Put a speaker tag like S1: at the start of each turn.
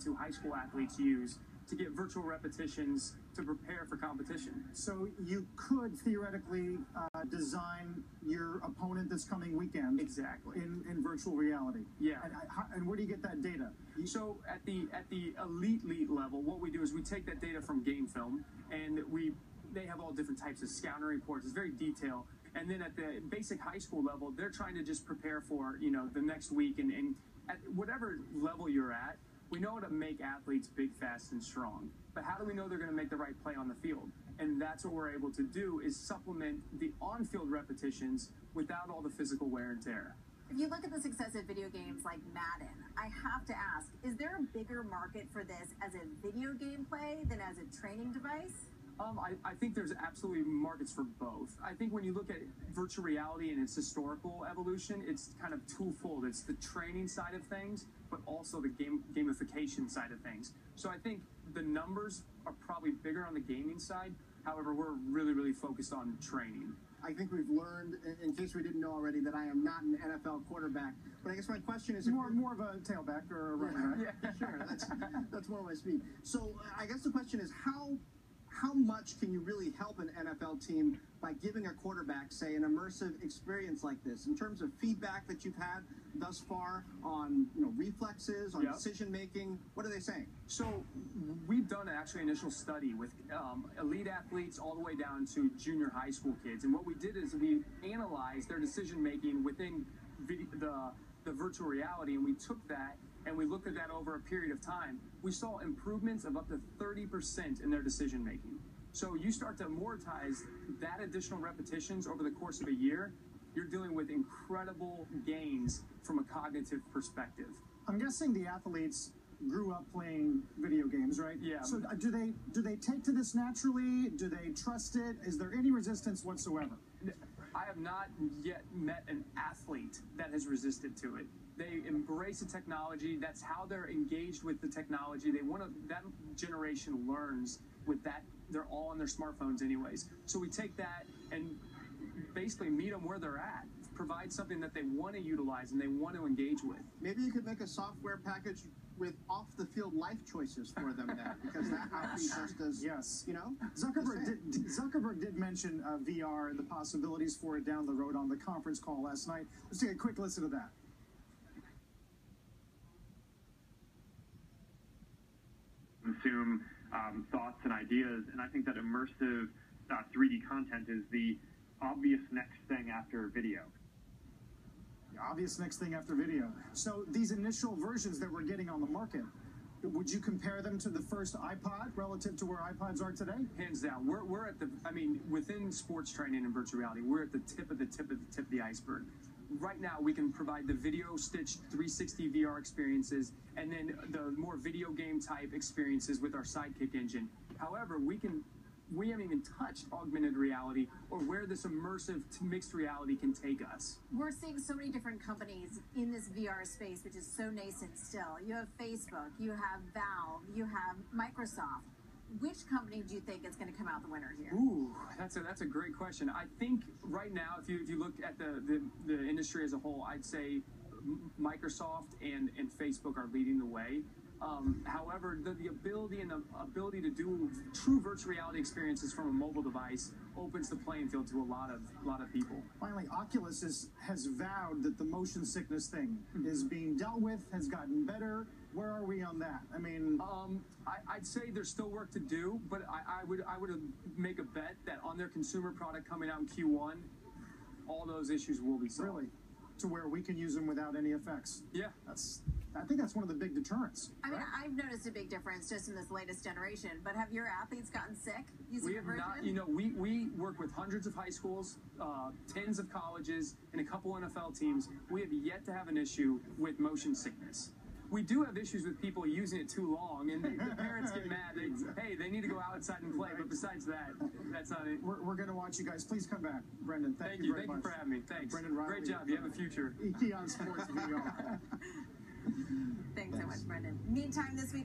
S1: to high school athletes use to get virtual repetitions to prepare for competition.
S2: So you could theoretically design your opponent this coming weekend
S1: Exactly.
S2: in virtual reality.
S1: Yeah.
S2: And where do you get that data?
S1: So at the elite level, what we do is we take that data from game film, and they have all different types of scouting reports. It's very detailed. And then at the basic high school level, they're trying to just prepare for, the next week. And at whatever level you're at, we know how to make athletes big, fast, and strong. But how do we know they're going to make the right play on the field? And that's what we're able to do, is supplement the on-field repetitions without all the physical wear and tear.
S3: If you look at the success of video games like Madden, I have to ask, is there a bigger market for this as a video game play than as a training device?
S1: I think there's absolutely markets for both. I think when you look at virtual reality and its historical evolution, it's kind of twofold. It's the training side of things, but also the gamification side of things. So I think the numbers are probably bigger on the gaming side. However, we're really, really focused on training.
S4: I think we've learned, in case we didn't know already, that I am not an NFL quarterback. But I guess my question is...
S2: More of a tailback or a running back.
S4: Yeah, sure. That's more my speed. So I guess the question is, how much can you really help an NFL team by giving a quarterback, say, an immersive experience like this, in terms of feedback that you've had thus far on, reflexes, on decision making? What are they saying?
S1: So we've done actually an initial study with elite athletes all the way down to junior high school kids, and what we did is we analyzed their decision making within the virtual reality, and we took that and we looked at that over a period of time. We saw improvements of up to 30% in their decision making. So you start to amortize that additional repetitions over the course of a year, you're dealing with incredible gains from a cognitive perspective.
S2: I'm guessing the athletes grew up playing video games, right?
S1: Yeah.
S2: So do they take to this naturally? Do they trust it? Is there any resistance whatsoever?
S1: I have not yet met an athlete that has resisted to it. They embrace the technology. That's how they're engaged with the technology. That generation learns with that. They're all on their smartphones anyways. So we take that and basically meet them where they're at, provide something that they want to utilize and they want to engage with.
S4: Maybe you could make a software package with off-the-field life choices for them then, because that would be just as,
S2: yes. Zuckerberg did mention VR and the possibilities for it down the road on the conference call last night. Let's take a quick listen to that.
S5: Consume thoughts and ideas, and I think that immersive 3D content is the obvious next thing after video.
S2: The obvious next thing after video. So these initial versions that we're getting on the market, would you compare them to the first iPod relative to where iPods are today?
S1: Hands down. We're at within sports training and virtual reality, we're at the tip of the iceberg. Right now, we can provide the video stitched 360 VR experiences and then the more video game type experiences with our Sidekick engine. However, we haven't even touched augmented reality or where this immersive mixed reality can take us.
S3: We're seeing so many different companies in this VR space, which is so nascent still. You have Facebook, you have Valve, you have Microsoft. Which company do you think is going to come out the winner here?
S1: Ooh, that's a great question. I think right now, if you look at the industry as a whole, I'd say Microsoft and Facebook are leading the way. However, the ability to do true virtual reality experiences from a mobile device opens the playing field to a lot of people.
S2: Finally, Oculus has vowed that the motion sickness thing is being dealt with, has gotten better. Where are we on that? I mean,
S1: I'd say there's still work to do, but I would make a bet that on their consumer product coming out in Q1, all those issues will be solved.
S2: Really? To where we can use them without any effects.
S1: Yeah.
S2: I think that's one of the big deterrents.
S3: I mean, I've noticed a big difference just in this latest generation, but have your athletes gotten sick using your version?
S1: We have not. We work with hundreds of high schools, tens of colleges, and a couple NFL teams. We have yet to have an issue with motion sickness. We do have issues with people using it too long, and the parents get mad. They need to go outside and play, but besides that, that's not it.
S2: We're going to watch you guys. Please come back. Brendan, thank you very much.
S1: Thank you for having me. Thanks.
S2: Brendan Riley,
S1: great job. You have a future.
S2: Eon Sports VR.
S3: Thanks so much, Brendan. Meantime, this week,